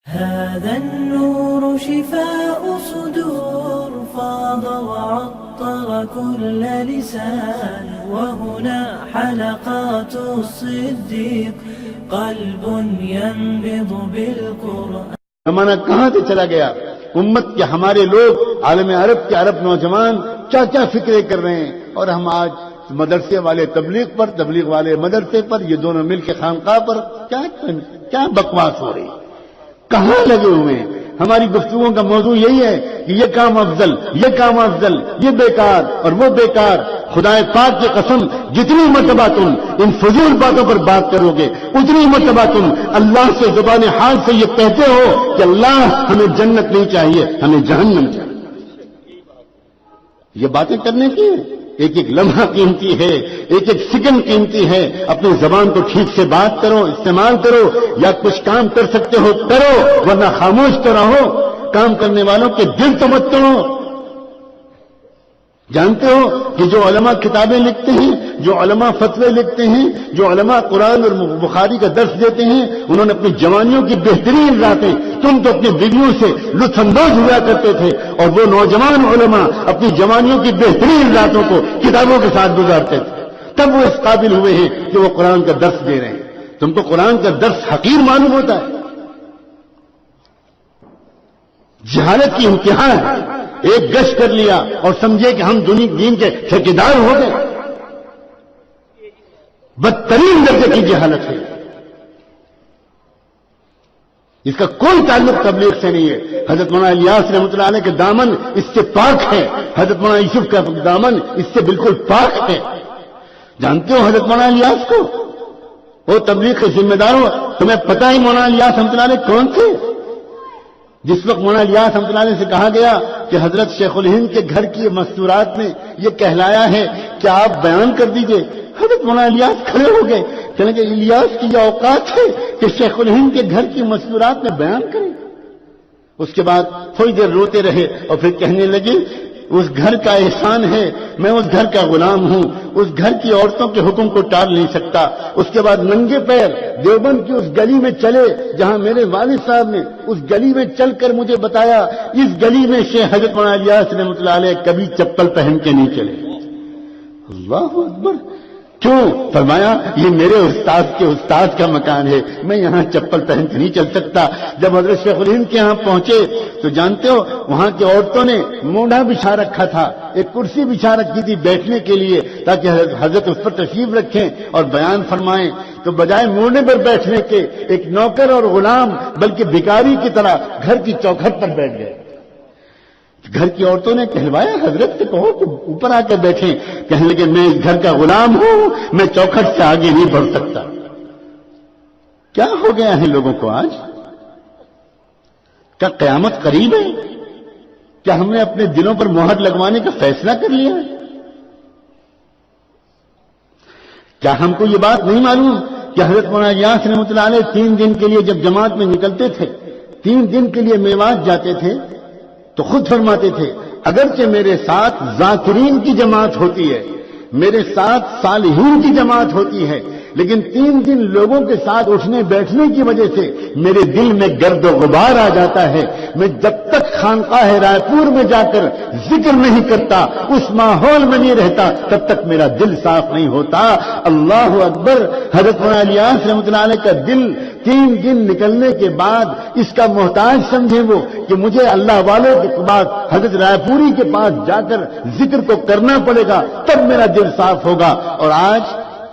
هذا النور شفاء صدور فاض وعطر كل لسان وهنا حلقات الصديق قلب ينبض بالقرآن. زمانہ کہاں سے چلا گیا؟ امت کے ہمارے لوگ عالم عرب کے عرب نوجوان کیا کیا فکریں کر رہے ہیں، اور ہم آج مدرسے والے تبلیغ پر، تبلیغ والے مدرسے پر، یہ دونوں مل کے خانقاہ پر کیا بکواس ہو رہی ہے، کہاں لگے ہوئے ہیں؟ ہماری گفتگو کا موضوع یہی ہے کہ یہ کام افضل، یہ کام افضل، یہ بیکار اور وہ بیکار. خدا پاک کی قسم، جتنی مرتبہ تم ان فضول باتوں پر بات کرو گے اتنی مرتبہ تم اللہ سے زبان حال سے یہ کہتے ہو کہ اللہ ہمیں جنت نہیں چاہیے، ہمیں جہنم چاہیے. یہ باتیں کرنے کی ایک ایک لمحہ قیمتی ہے، ایک ایک سیکنڈ قیمتی ہے. اپنی زبان کو ٹھیک سے بات کرو، استعمال کرو، یا کچھ کام کر سکتے ہو کرو، ورنہ خاموش تو رہو. کام کرنے والوں کے دل تو مت توڑو. جانتے ہو کہ جو علماء کتابیں لکھتے ہیں، جو علماء فتوے لکھتے ہیں، جو علماء قرآن اور بخاری کا درس دیتے ہیں، انہوں نے اپنی جوانیوں کی بہترین راتیں، تم تو اپنی بیویوں سے لطف اندوز ہوا کرتے تھے، اور وہ نوجوان علماء اپنی جوانیوں کی بہترین راتوں کو کتابوں کے ساتھ گزارتے تھے. تب وہ اس قابل ہوئے ہیں کہ وہ قرآن کا درس دے رہے ہیں. تم کو قرآن کا درس حقیر معلوم ہوتا ہے. جہالت کی انتہا ہے. ایک گشت کر لیا اور سمجھے کہ ہم دین کے ٹھیکیدار ہو گئے. بدترین درجے کی جہالت ہے. اس کا کوئی تعلق تبلیغ سے نہیں ہے. حضرت مولانا الیاس رحمۃ اللہ علیہ کے دامن اس سے پاک ہے. حضرت مولانا یوسف کا دامن اس سے بالکل پاک ہے. جانتے ہو حضرت مولانا الیاس کو؟ وہ تبلیغ کے ذمہ دار ہو. تمہیں پتہ ہی مولانا الیاس رحمۃ اللہ علیہ کون تھے؟ جس وقت مولانا الیاس رحمۃ اللہ علیہ سے کہا گیا کہ حضرت شیخ الہند کے گھر کی مستورات میں یہ کہلایا ہے کہ آپ بیان کر دیجئے، حضرت مولانا الیاس کھڑے ہو گئے. کہنے کہ الیاس کی یہ اوقات ہے کہ شیخ الہند کے گھر کی مستورات میں بیان کریں. اس کے بعد تھوڑی دیر روتے رہے اور پھر کہنے لگے اس گھر کا احسان ہے، میں اس گھر کا غلام ہوں، اس گھر کی عورتوں کے حکم کو ٹال نہیں سکتا. اس کے بعد ننگے پیر دیوبند کی اس گلی میں چلے جہاں میرے والد صاحب نے اس گلی میں چل کر مجھے بتایا اس گلی میں شیخ حضرت مولانا الیاس رحمۃ اللہ علیہ کبھی چپل پہن کے نہیں چلے. اللہ اکبر. کیوں؟ فرمایا یہ میرے استاد کے استاد کا مکان ہے، میں یہاں چپل پہن کے نہیں چل سکتا. جب حضرت شیخ الہند کے یہاں پہنچے تو جانتے ہو وہاں کی عورتوں نے موڈا بچھا رکھا تھا، ایک کرسی بچھا رکھی تھی بیٹھنے کے لیے تاکہ حضرت اس پر تشریف رکھیں اور بیان فرمائیں. تو بجائے موڑنے پر بیٹھنے کے ایک نوکر اور غلام بلکہ بھکاری کی طرح گھر کی چوکھٹ پر بیٹھ گئے. گھر کی عورتوں نے کہلوایا حضرت سے کہو کہ اوپر آ کے بیٹھیں. کہنے لگے میں اس گھر کا غلام ہوں، میں چوکھٹ سے آگے نہیں بڑھ سکتا. کیا ہو گیا ہے لوگوں کو آج؟ کیا قیامت قریب ہے؟ کیا ہم نے اپنے دلوں پر مہر لگوانے کا فیصلہ کر لیا ہے؟ کیا ہم کو یہ بات نہیں معلوم کہ حضرت مولانا الیاس رحمۃ اللہ علیہ 3 دن کے لیے جب جماعت میں نکلتے تھے، 3 دن کے لیے میوات جاتے تھے تو خود فرماتے تھے اگرچہ میرے ساتھ ذاکرین کی جماعت ہوتی ہے، میرے ساتھ صالحین کی جماعت ہوتی ہے، لیکن 3 دن لوگوں کے ساتھ اٹھنے بیٹھنے کی وجہ سے میرے دل میں گرد و غبار آ جاتا ہے. میں جب تک خانقاہ رائے پور میں جا کر ذکر نہیں کرتا، اس ماحول میں نہیں رہتا، تب تک میرا دل صاف نہیں ہوتا. اللہ اکبر. حضرت مولانا الیاس رحمۃ اللہ علیہ کا دل 3 دن نکلنے کے بعد اس کا محتاج سمجھے وہ کہ مجھے اللہ والوں کے بعد حضرت رائے پوری کے پاس جا کر ذکر کو کرنا پڑے گا، تب میرا دل صاف ہوگا. اور آج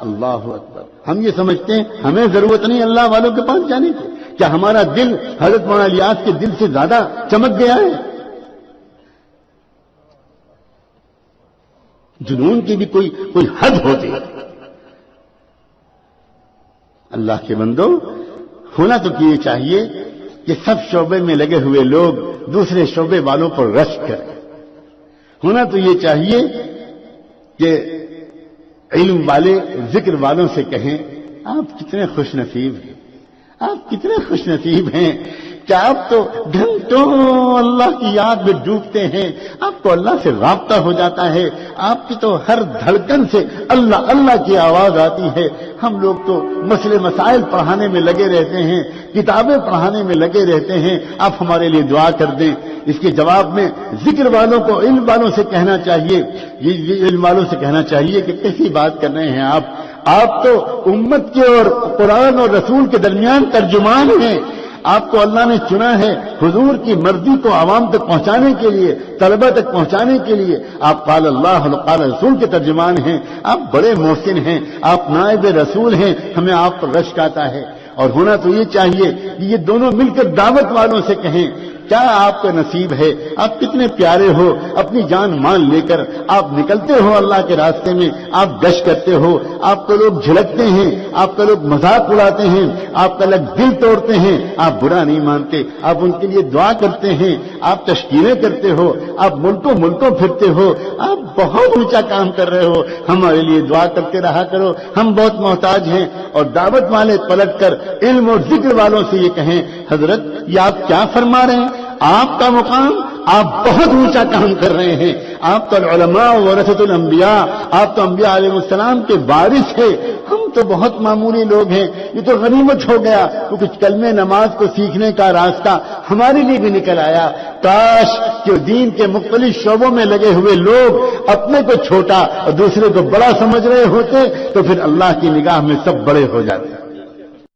اللہ اکبر ہم یہ سمجھتے ہیں ہمیں ضرورت نہیں اللہ والوں کے پاس جانے کی. کیا ہمارا دل حضرت مولانا الیاس کے دل سے زیادہ چمک گیا ہے؟ جنون کی بھی کوئی حد ہوتی ہے. اللہ کے بندو، ہونا تو یہ چاہیے کہ سب شعبے میں لگے ہوئے لوگ دوسرے شعبے والوں پر رشک کریں. ہونا تو یہ چاہیے کہ علم والے ذکر والوں سے کہیں آپ کتنے خوش نصیب ہیں، آپ کتنے خوش نصیب ہیں کیا آپ تو گھنٹوں اللہ کی یاد میں ڈوبتے ہیں، آپ کو اللہ سے رابطہ ہو جاتا ہے، آپ کی تو ہر دھڑکن سے اللہ اللہ کی آواز آتی ہے۔ ہم لوگ تو مسئلے مسائل پڑھانے میں لگے رہتے ہیں، کتابیں پڑھانے میں لگے رہتے ہیں، آپ ہمارے لیے دعا کر دیں۔ اس کے جواب میں ذکر والوں کو علم والوں سے کہنا چاہیے، یہ علم والوں سے کہنا چاہیے کہ کیسی بات کر رہے ہیں آپ تو امت کے اور قرآن اور رسول کے درمیان ترجمان ہیں۔ آپ کو اللہ نے چنا ہے حضور کی مرضی کو عوام تک پہنچانے کے لیے، طلبہ تک پہنچانے کے لیے۔ آپ قال اللہ و قال رسول کے ترجمان ہیں، آپ بڑے محسن ہیں، آپ نائب رسول ہیں، ہمیں آپ پر رشک آتا ہے۔ اور ہونا تو یہ چاہیے کہ یہ دونوں مل کر دعوت والوں سے کہیں کیا آپ کا نصیب ہے، آپ کتنے پیارے ہو، اپنی جان مان لے کر آپ نکلتے ہو اللہ کے راستے میں، آپ گشت کرتے ہو، آپ کو لوگ جھلکتے ہیں، آپ کا لوگ مذاق اڑاتے ہیں، آپ کا لوگ دل توڑتے ہیں، آپ برا نہیں مانتے، آپ ان کے لیے دعا کرتے ہیں، آپ تشکیلیں کرتے ہو، آپ ملکوں پھرتے ہو، آپ بہت اونچا کام کر رہے ہو، ہمارے لیے دعا کرتے رہا کرو، ہم بہت محتاج ہیں۔ اور دعوت والے پلٹ کر علم اور ذکر والوں سے یہ کہیں حضرت یہ آپ کیا فرما رہے ہیں، آپ کا مقام، آپ بہت اونچا کام کر رہے ہیں، آپ تو علماء ورثۃ الانبیاء، آپ تو انبیاء علیہ السلام کے وارث ہیں، ہم تو بہت معمولی لوگ ہیں، یہ تو غنیمت ہو گیا کیونکہ کلمہ نماز کو سیکھنے کا راستہ ہمارے لیے بھی نکل آیا۔ کاش کہ دین کے مختلف شعبوں میں لگے ہوئے لوگ اپنے کو چھوٹا اور دوسرے کو بڑا سمجھ رہے ہوتے تو پھر اللہ کی نگاہ میں سب بڑے ہو جاتے۔